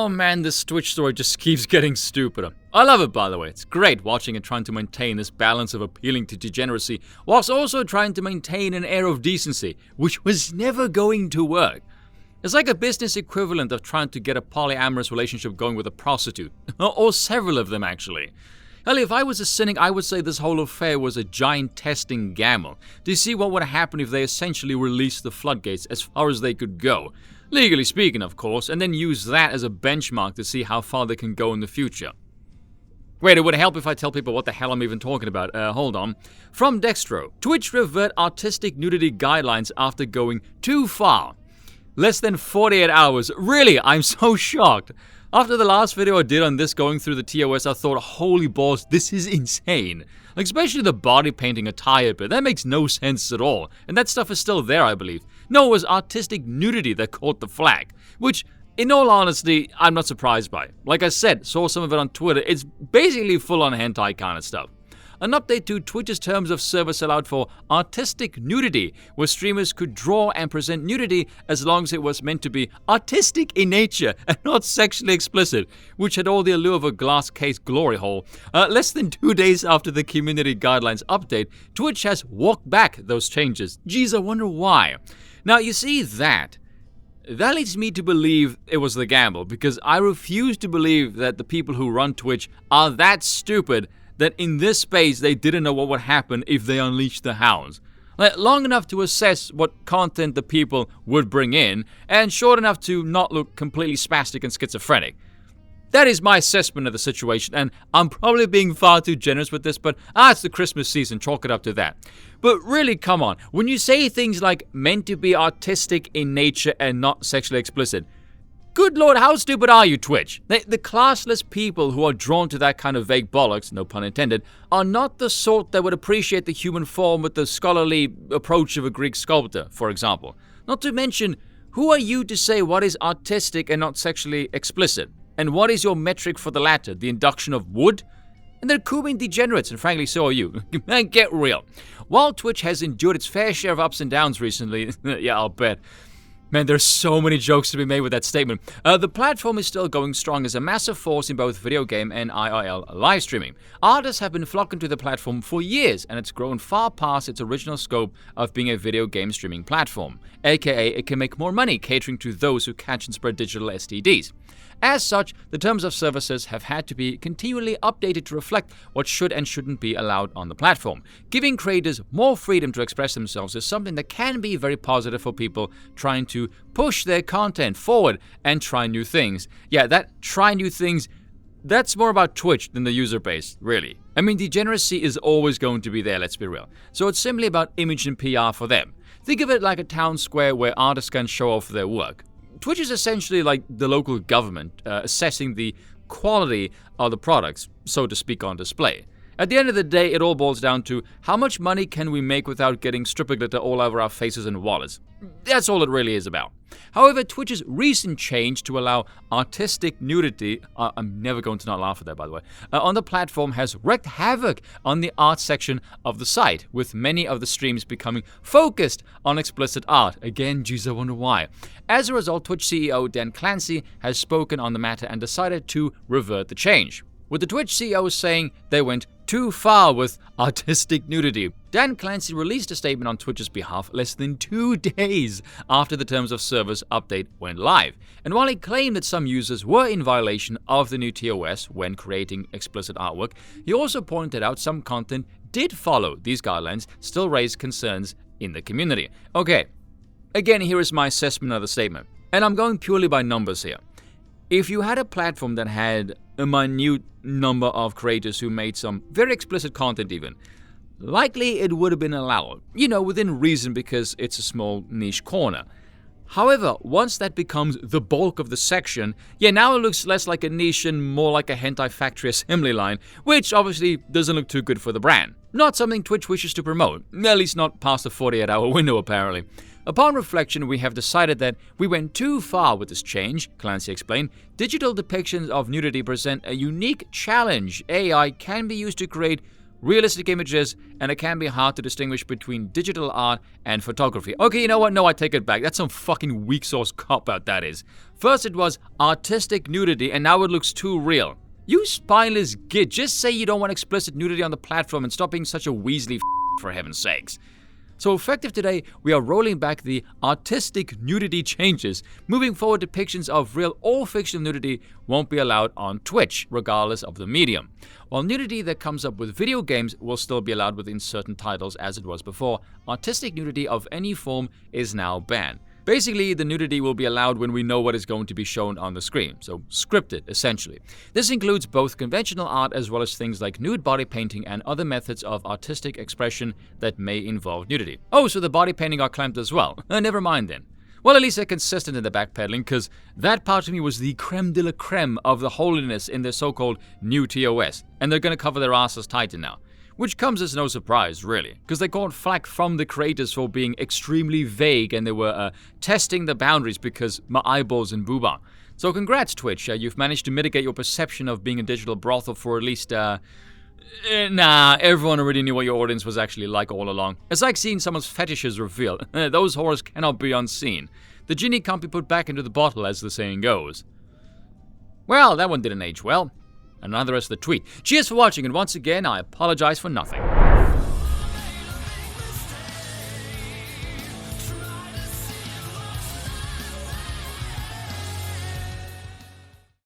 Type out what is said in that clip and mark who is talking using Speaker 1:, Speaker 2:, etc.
Speaker 1: Oh man, this Twitch story just keeps getting stupider. I love it, by the way. It's great watching it trying to maintain this balance of appealing to degeneracy whilst also trying to maintain an air of decency, which was never going to work. It's like a business equivalent of trying to get a polyamorous relationship going with a prostitute. Or several of them, actually. Hell, if I was a cynic, I would say this whole affair was a giant testing gamble to see what would happen if they essentially released the floodgates as far as they could go. Legally speaking, of course, and then use that as a benchmark to see how far they can go in the future. Wait, it would help if I tell people what the hell I'm even talking about. Hold on. From Dextro, Twitch revert artistic nudity guidelines after going too far. Less than 48 hours. Really, I'm so shocked. After the last video I did on this going through the TOS, I thought, holy balls, this is insane. Like, especially the body painting attire bit. That makes no sense at all. And that stuff is still there, I believe. No, it was artistic nudity that caught the flag. Which, in all honesty, I'm not surprised by. Like I said, saw some of it on Twitter. It's basically full-on hentai kind of stuff. An update to Twitch's terms of service allowed for artistic nudity, where streamers could draw and present nudity as long as it was meant to be artistic in nature and not sexually explicit, which had all the allure of a glass case glory hole. Less than 2 days after the community guidelines update, Twitch has walked back those changes. Geez, I wonder why. Now, you see that leads me to believe it was the gamble, because I refuse to believe that the people who run Twitch are that stupid that in this space they didn't know what would happen if they unleashed the hounds. Like, long enough to assess what content the people would bring in, and short enough to not look completely spastic and schizophrenic. That is my assessment of the situation, and I'm probably being far too generous with this, but it's the Christmas season, chalk it up to that. But really, come on, when you say things like meant to be artistic in nature and not sexually explicit, good lord, how stupid are you, Twitch? The classless people who are drawn to that kind of vague bollocks, no pun intended, are not the sort that would appreciate the human form with the scholarly approach of a Greek sculptor, for example. Not to mention, who are you to say what is artistic and not sexually explicit? And what is your metric for the latter, the induction of wood? And they're cooming degenerates, and frankly, so are you. Man, get real. While Twitch has endured its fair share of ups and downs recently, yeah, I'll bet. Man, there's so many jokes to be made with that statement. The platform is still going strong as a massive force in both video game and IRL live streaming. Artists have been flocking to the platform for years, and it's grown far past its original scope of being a video game streaming platform. AKA, it can make more money catering to those who catch and spread digital STDs. As such, the terms of services have had to be continually updated to reflect what should and shouldn't be allowed on the platform. Giving creators more freedom to express themselves is something that can be very positive for people trying to push their content forward and try new things. Yeah, that try new things, that's more about Twitch than the user base, really. I mean, degeneracy is always going to be there, let's be real. So it's simply about image and PR for them. Think of it like a town square where artists can show off their work. Twitch is essentially like the local government assessing the quality of the products, so to speak, on display. At the end of the day, it all boils down to how much money can we make without getting stripper glitter all over our faces and wallets. That's all it really is about. However, Twitch's recent change to allow artistic nudity, I'm never going to not laugh at that, by the way, on the platform has wreaked havoc on the art section of the site, with many of the streams becoming focused on explicit art. Again, geez, I wonder why. As a result, Twitch CEO Dan Clancy has spoken on the matter and decided to revert the change, with the Twitch CEO saying they went too far with artistic nudity. Dan Clancy released a statement on Twitch's behalf less than 2 days after the terms of service update went live. And while he claimed that some users were in violation of the new TOS when creating explicit artwork, he also pointed out some content did follow these guidelines, still raised concerns in the community. Okay, again, here is my assessment of the statement. And I'm going purely by numbers here. If you had a platform that had a minute number of creators who made some very explicit content even, likely it would have been allowed, within reason because it's a small niche corner. However, once that becomes the bulk of the section, now it looks less like a niche and more like a hentai factory assembly line, which obviously doesn't look too good for the brand. Not something Twitch wishes to promote, at least not past the 48-hour window apparently. Upon reflection, we have decided that we went too far with this change, Clancy explained. Digital depictions of nudity present a unique challenge. AI can be used to create realistic images, and it can be hard to distinguish between digital art and photography. Okay, you know what? No, I take it back. That's some fucking weak sauce cop-out, that is. First it was artistic nudity, and now it looks too real. You spineless git, just say you don't want explicit nudity on the platform and stop being such a Weasley for heaven's sakes. So effective today, we are rolling back the artistic nudity changes. Moving forward, depictions of real or fictional nudity won't be allowed on Twitch, regardless of the medium. While nudity that comes up with video games will still be allowed within certain titles as it was before, artistic nudity of any form is now banned. Basically, the nudity will be allowed when we know what is going to be shown on the screen, so scripted, essentially. This includes both conventional art as well as things like nude body painting and other methods of artistic expression that may involve nudity. Oh, so the body painting are clamped as well. Never mind then. Well, at least they're consistent in the backpedaling, because that part to me was the creme de la creme of the holiness in their so-called new TOS, and they're gonna cover their asses tighter now. Which comes as no surprise, really, because they got flack from the creators for being extremely vague and they were testing the boundaries because my eyeballs and booba. So congrats, Twitch, you've managed to mitigate your perception of being a digital brothel for at least, nah, everyone already knew what your audience was actually like all along. It's like seeing someone's fetishes revealed. Those horrors cannot be unseen. The genie can't be put back into the bottle, as the saying goes. Well, that one didn't age well. And now the rest of the tweet. Cheers for watching, and once again, I apologize for nothing.